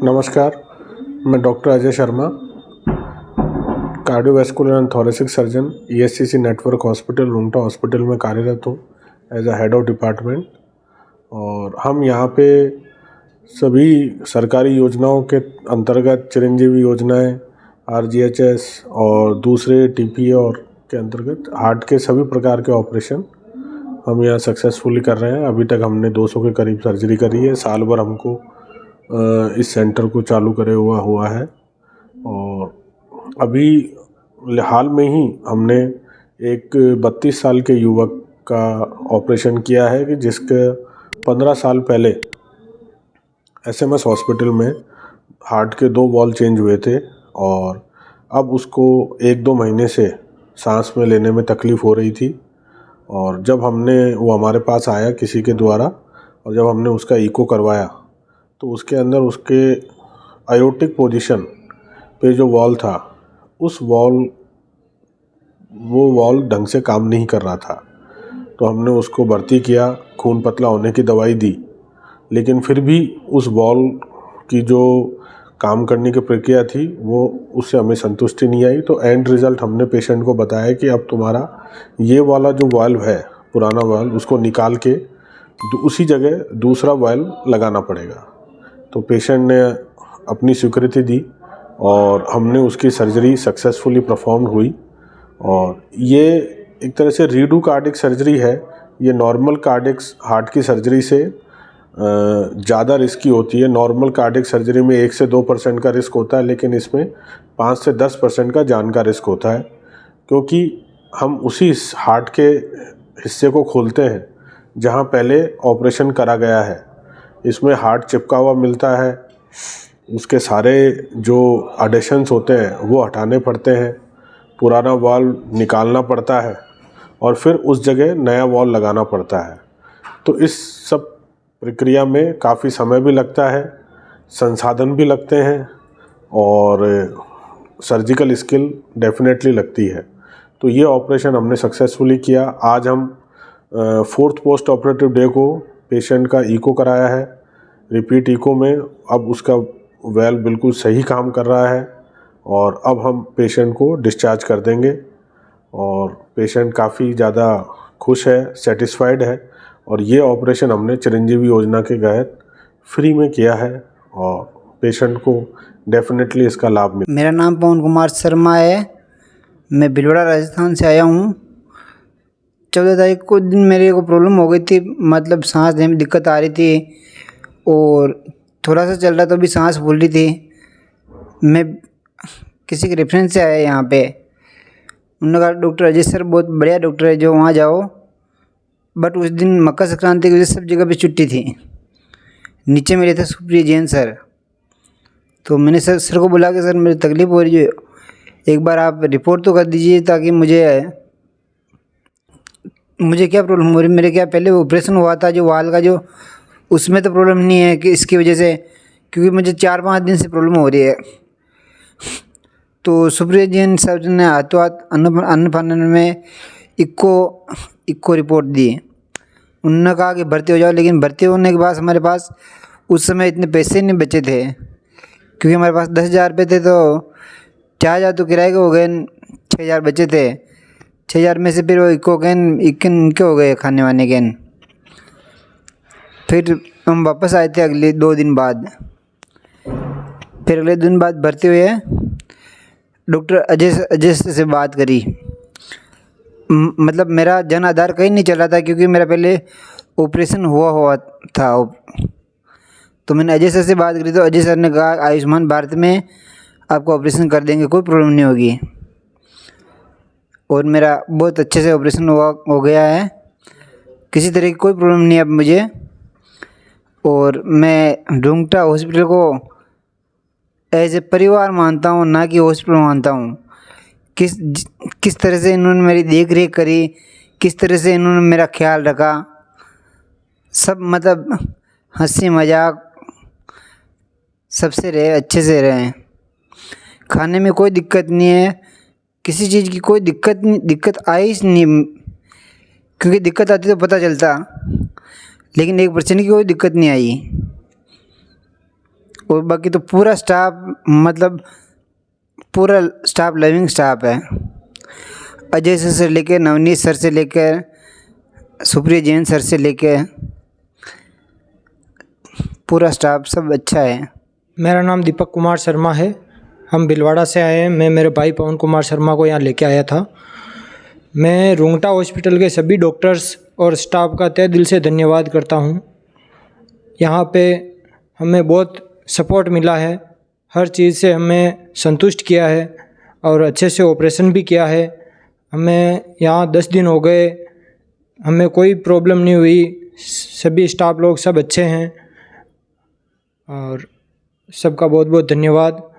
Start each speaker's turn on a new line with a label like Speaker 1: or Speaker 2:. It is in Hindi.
Speaker 1: नमस्कार, मैं doctor Ajay Sharma, cardiovascular and thoracic surgeon, ESCC network hospital, Rungta hospital में कार्यरत हूँ as a head of department. और हम यहाँ पे सभी सरकारी योजनाओं के अंतर्गत चिरंजीवी योजनाएं, आरजीएचएस और दूसरे टीपीए और के अंतर्गत हार्ट के सभी प्रकार के ऑपरेशन हम यहाँ सक्सेसफुली कर रहे हैं। अभी तक हमने 200 के करीब सर्जरी करी है। साल भर हमको इस सेंटर को चालू करे हुआ है और अभी हाल में ही हमने एक 32 साल के युवक का ऑपरेशन किया है कि जिसके 15 साल पहले एसएमएस हॉस्पिटल में हार्ट के 2 वॉल्व चेंज हुए थे और अब उसको 1-2 महीने से सांस में लेने में तकलीफ़ हो रही थी। और जब वो हमारे पास आया किसी के द्वारा और जब हमने उसका इको करवाया तो उसके अंदर उसके आयोटिक पोजीशन पे जो वॉल्व था, वो वॉल्व ढंग से काम नहीं कर रहा था। तो हमने उसको भर्ती किया, खून पतला होने की दवाई दी, लेकिन फिर भी उस वॉल्व की जो काम करने की प्रक्रिया थी वो उससे हमें संतुष्टि नहीं आई। तो एंड रिज़ल्ट हमने पेशेंट को बताया कि अब तुम्हारा ये वाला जो वाल्व है, पुराना वाल्व, उसको निकाल के उसी जगह दूसरा वाल्व लगाना पड़ेगा। तो पेशेंट ने अपनी स्वीकृति दी और हमने उसकी सर्जरी सक्सेसफुली परफॉर्म हुई। और ये एक तरह से रीडू कार्डिक सर्जरी है। ये नॉर्मल कार्डिक हार्ट की सर्जरी से ज़्यादा रिस्की होती है। नॉर्मल कार्डिक सर्जरी में 1 से 2% का रिस्क होता है, लेकिन इसमें 5 से 10% का जान का रिस्क होता है, क्योंकि हम उसी हार्ट के हिस्से को खोलते हैं जहाँ पहले ऑपरेशन करा गया है। इसमें हार्ट चिपका हुआ मिलता है, उसके सारे जो एडिशंस होते हैं वो हटाने पड़ते हैं, पुराना वॉल्व निकालना पड़ता है और फिर उस जगह नया वॉल्व लगाना पड़ता है। तो इस सब प्रक्रिया में काफ़ी समय भी लगता है, संसाधन भी लगते हैं और सर्जिकल स्किल डेफिनेटली लगती है। तो ये ऑपरेशन हमने सक्सेसफुली किया। आज हम 4th पोस्ट ऑपरेटिव डे को पेशेंट का इको कराया है, रिपीट इको में। अब उसका वेल बिल्कुल सही काम कर रहा है और अब हम पेशेंट को डिस्चार्ज कर देंगे। और पेशेंट काफ़ी ज़्यादा खुश है, सेटिस्फाइड है। और ये ऑपरेशन हमने चिरंजीवी योजना के तहत फ्री में किया है और पेशेंट को डेफिनेटली इसका लाभ मिला।
Speaker 2: मेरा नाम पवन कुमार शर्मा है। मैं भिलवाड़ा राजस्थान से आया हूँ। 14 तारीख को दिन मेरे को प्रॉब्लम हो गई थी, मतलब सांस लेने में दिक्कत आ रही थी और थोड़ा सा चल रहा तो भी सांस फूल रही थी। मैं किसी के रेफरेंस से आया यहाँ पे। उन्होंने कहा डॉक्टर अजय सर बहुत बढ़िया डॉक्टर है, जो वहाँ जाओ। बट उस दिन मकर संक्रांति की वजह से सब जगह पे छुट्टी थी। नीचे मेरे थे सुप्रिय जैन सर। तो मैंने सर को बोला कि सर मेरी तकलीफ़ हो रही है, एक बार आप रिपोर्ट तो कर दीजिए ताकि मुझे क्या प्रॉब्लम हो रही है। मेरे क्या पहले ऑपरेशन हुआ था जो वाल का, जो उसमें तो प्रॉब्लम नहीं है कि इसकी वजह से, क्योंकि मुझे 4-5 दिन से प्रॉब्लम हो रही है। तो सुप्रिय जैन सर ने हाथों हाथ अन्न में इक्को रिपोर्ट दी। उन्होंने कहा कि भर्ती हो जाओ, लेकिन भर्ती होने के बाद हमारे पास उस समय इतने पैसे नहीं बचे थे, क्योंकि हमारे पास 10,000 रुपये थे। तो 4,000 तो किराए के हो गए, 6,000 बचे थे। 6,000 में से फिर वो इनके हो गए खाने वाने के। फिर हम वापस आए थे अगले 2 दिन बाद। फिर अगले दिन बाद भर्ती हुए, डॉक्टर अजय से बात करी। मतलब मेरा जन आधार कहीं नहीं चल रहा था, क्योंकि मेरा पहले ऑपरेशन हुआ था। तो मैंने अजय सर से बात करी तो अजय सर ने कहा आयुष्मान भारत में आपको ऑपरेशन कर देंगे, कोई प्रॉब्लम नहीं होगी। और मेरा बहुत अच्छे से ऑपरेशन हो गया है, किसी तरह की कोई प्रॉब्लम नहीं है अब मुझे। और मैं रुंगटा हॉस्पिटल को एज ए परिवार मानता हूँ, ना कि हॉस्पिटल मानता हूँ। किस तरह से इन्होंने मेरी देख रेख करी, किस तरह से इन्होंने मेरा ख्याल रखा, सब मतलब हंसी मजाक सबसे रहे, अच्छे से रहे। खाने में कोई दिक्कत नहीं है, किसी चीज़ की कोई दिक्कत आई नहीं, क्योंकि दिक्कत आती तो पता चलता, लेकिन 1% की कोई दिक्कत नहीं आई। और बाकी तो पूरा स्टाफ, मतलब पूरा स्टाफ लविंग स्टाफ है। अजय सर से लेकर, नवनीत सर से लेकर, सुप्रिया जैन सर से लेकर पूरा स्टाफ सब अच्छा है।
Speaker 3: मेरा नाम दीपक कुमार शर्मा है। हम भिलवाड़ा से आए हैं। मैं मेरे भाई पवन कुमार शर्मा को यहाँ लेके आया था। मैं रुंगटा हॉस्पिटल के सभी डॉक्टर्स और स्टाफ का तहे दिल से धन्यवाद करता हूँ। यहाँ पे हमें बहुत सपोर्ट मिला है, हर चीज़ से हमें संतुष्ट किया है और अच्छे से ऑपरेशन भी किया है। हमें यहाँ 10 दिन हो गए, हमें कोई प्रॉब्लम नहीं हुई। सभी स्टाफ लोग सब अच्छे हैं और सबका बहुत बहुत धन्यवाद।